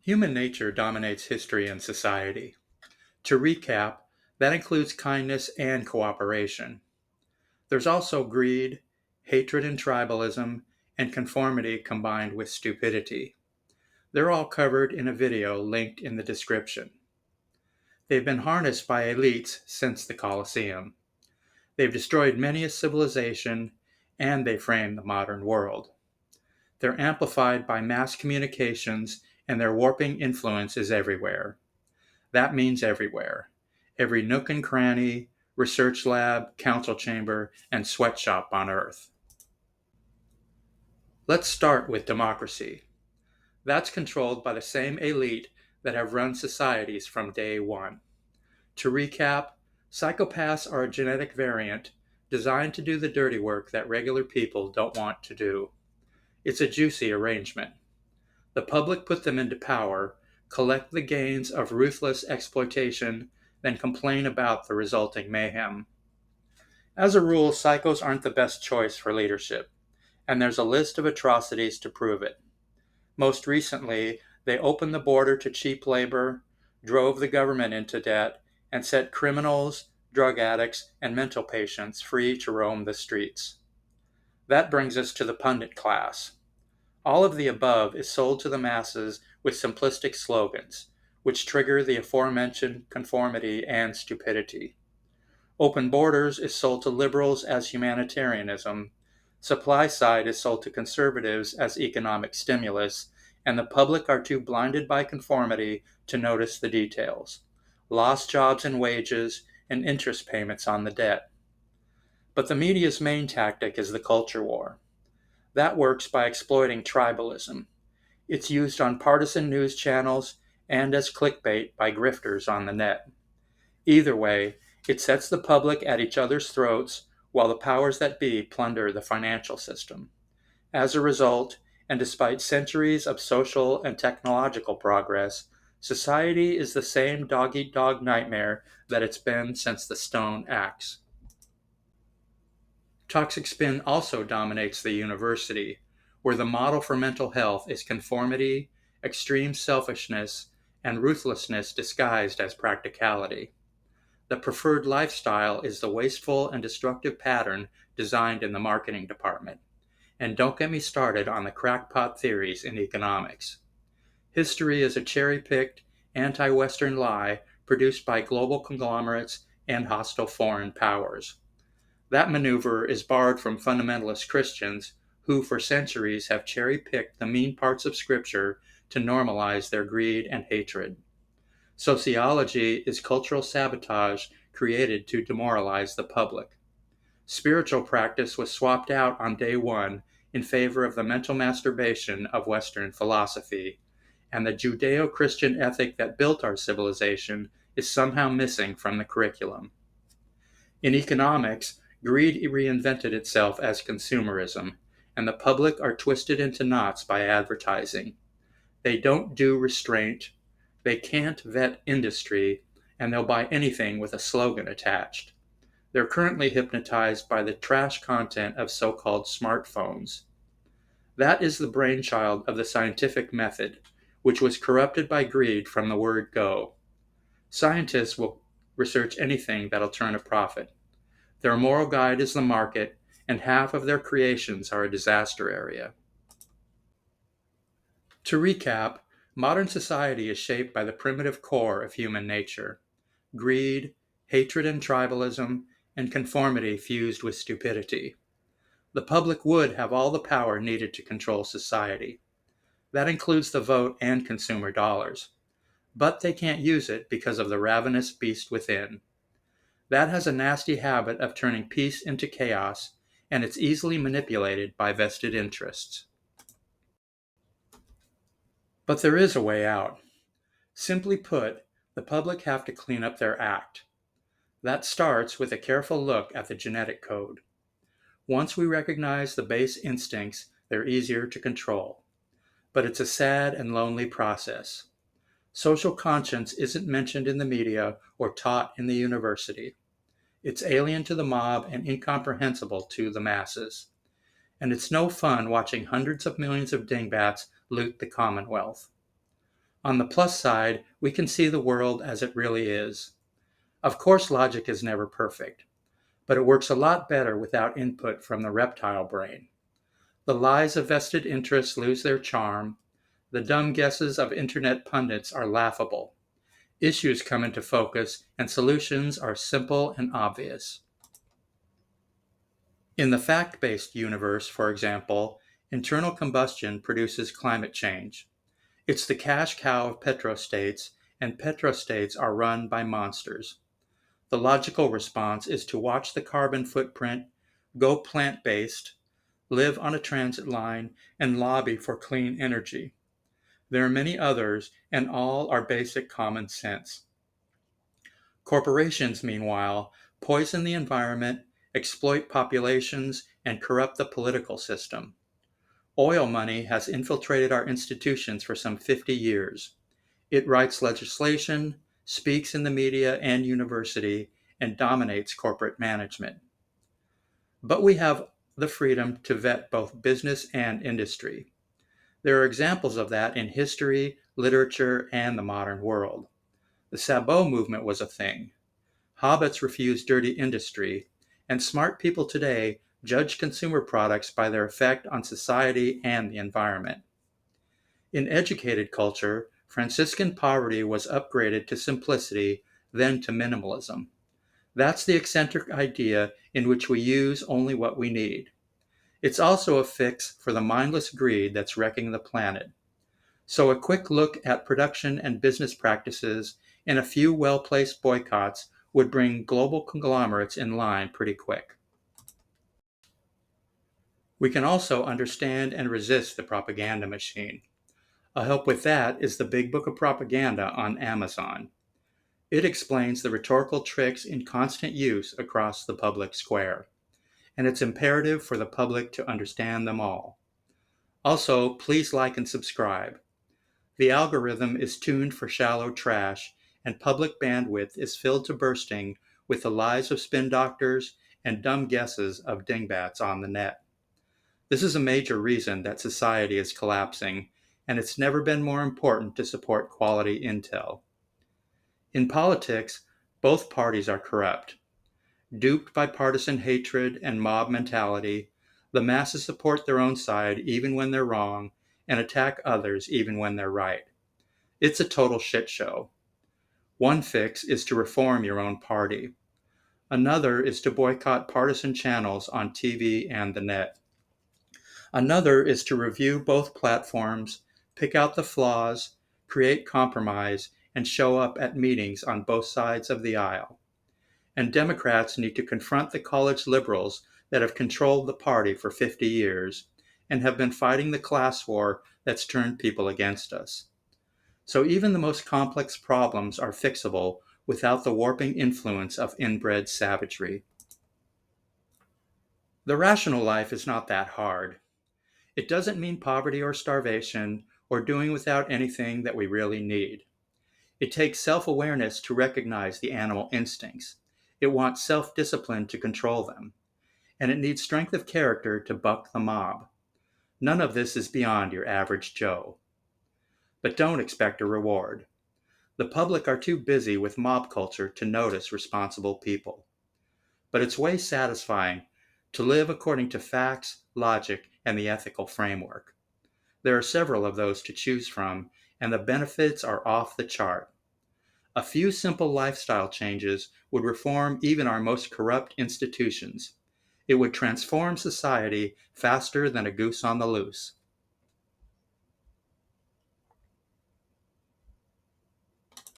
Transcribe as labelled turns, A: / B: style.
A: Human nature dominates history and society. To recap, that includes kindness and cooperation. There's also greed, hatred and tribalism, and conformity combined with stupidity. They're all covered in a video linked in the description. They've been harnessed by elites since the Colosseum. They've destroyed many a civilization, and they frame the modern world. They're amplified by mass communications, and their warping influence is everywhere. That means everywhere. Every nook and cranny, research lab, council chamber, and sweatshop on Earth. Let's start with democracy. That's controlled by the same elite that have run societies from day one. To recap, psychopaths are a genetic variant designed to do the dirty work that regular people don't want to do. It's a juicy arrangement. The public put them into power, collect the gains of ruthless exploitation, then complain about the resulting mayhem. As a rule, psychos aren't the best choice for leadership, and there's a list of atrocities to prove it. Most recently, they opened the border to cheap labor, drove the government into debt, and set criminals, drug addicts, and mental patients free to roam the streets. That brings us to the pundit class. All of the above is sold to the masses with simplistic slogans, which trigger the aforementioned conformity and stupidity. Open borders is sold to liberals as humanitarianism, supply side is sold to conservatives as economic stimulus, and the public are too blinded by conformity to notice the details: lost jobs and wages, and interest payments on the debt. But the media's main tactic is the culture war. That works by exploiting tribalism. It's used on partisan news channels and as clickbait by grifters on the net. Either way, it sets the public at each other's throats while the powers that be plunder the financial system. As a result, and despite centuries of social and technological progress, society is the same dog-eat-dog nightmare that it's been since the stone axe. Toxic spin also dominates the university, where the model for mental health is conformity, extreme selfishness, and ruthlessness disguised as practicality. The preferred lifestyle is the wasteful and destructive pattern designed in the marketing department. And don't get me started on the crackpot theories in economics. History is a cherry-picked, anti-Western lie produced by global conglomerates and hostile foreign powers. That maneuver is borrowed from fundamentalist Christians who for centuries have cherry-picked the mean parts of Scripture to normalize their greed and hatred. Sociology is cultural sabotage created to demoralize the public. Spiritual practice was swapped out on day one in favor of the mental masturbation of Western philosophy, and the Judeo-Christian ethic that built our civilization is somehow missing from the curriculum. In economics, greed reinvented itself as consumerism, and the public are twisted into knots by advertising. They don't do restraint, they can't vet industry, and they'll buy anything with a slogan attached. They're currently hypnotized by the trash content of so-called smartphones. That is the brainchild of the scientific method, which was corrupted by greed from the word go. Scientists will research anything that'll turn a profit. Their moral guide is the market, and half of their creations are a disaster area. To recap, modern society is shaped by the primitive core of human nature: greed, hatred and tribalism, and conformity fused with stupidity. The public would have all the power needed to control society. That includes the vote and consumer dollars. But they can't use it because of the ravenous beast within. That has a nasty habit of turning peace into chaos, and it's easily manipulated by vested interests. But there is a way out. Simply put, the public have to clean up their act. That starts with a careful look at the genetic code. Once we recognize the base instincts, they're easier to control. But it's a sad and lonely process. Social conscience isn't mentioned in the media or taught in the university. It's alien to the mob and incomprehensible to the masses. And it's no fun watching hundreds of millions of dingbats loot the Commonwealth. On the plus side, we can see the world as it really is. Of course, logic is never perfect, but it works a lot better without input from the reptile brain. The lies of vested interests lose their charm. The dumb guesses of internet pundits are laughable. Issues come into focus, and solutions are simple and obvious. In the fact-based universe, for example, internal combustion produces climate change. It's the cash cow of petrostates, and petrostates are run by monsters. The logical response is to watch the carbon footprint, go plant-based, live on a transit line, and lobby for clean energy. There are many others, and all are basic common sense. Corporations, meanwhile, poison the environment, exploit populations, and corrupt the political system. Oil money has infiltrated our institutions for some 50 years. It writes legislation, speaks in the media and university, and dominates corporate management. But we have the freedom to vet both business and industry. There are examples of that in history, literature, and the modern world. The Sabot movement was a thing. Hobbits refused dirty industry, and smart people today judge consumer products by their effect on society and the environment. In educated culture, Franciscan poverty was upgraded to simplicity, then to minimalism. That's the eccentric idea in which we use only what we need. It's also a fix for the mindless greed that's wrecking the planet. So a quick look at production and business practices and a few well-placed boycotts would bring global conglomerates in line pretty quick. We can also understand and resist the propaganda machine. A help with that is the Big Book of Propaganda on Amazon. It explains the rhetorical tricks in constant use across the public square, and it's imperative for the public to understand them all. Also, please like and subscribe. The algorithm is tuned for shallow trash, and public bandwidth is filled to bursting with the lies of spin doctors and dumb guesses of dingbats on the net. This is a major reason that society is collapsing, and it's never been more important to support quality intel. In politics, both parties are corrupt. Duped by partisan hatred and mob mentality, the masses support their own side even when they're wrong and attack others even when they're right. It's a total shit show. One fix is to reform your own party. Another is to boycott partisan channels on TV and the net. Another is to review both platforms, pick out the flaws, create compromise, and show up at meetings on both sides of the aisle. And Democrats need to confront the college liberals that have controlled the party for 50 years and have been fighting the class war that's turned people against us. So even the most complex problems are fixable without the warping influence of inbred savagery. The rational life is not that hard. It doesn't mean poverty or starvation or doing without anything that we really need. It takes self-awareness to recognize the animal instincts. It wants self-discipline to control them. And it needs strength of character to buck the mob. None of this is beyond your average Joe. But don't expect a reward. The public are too busy with mob culture to notice responsible people. But it's way satisfying to live according to facts, logic, and the ethical framework. There are several of those to choose from, and the benefits are off the chart. A few simple lifestyle changes would reform even our most corrupt institutions. It would transform society faster than a goose on the loose.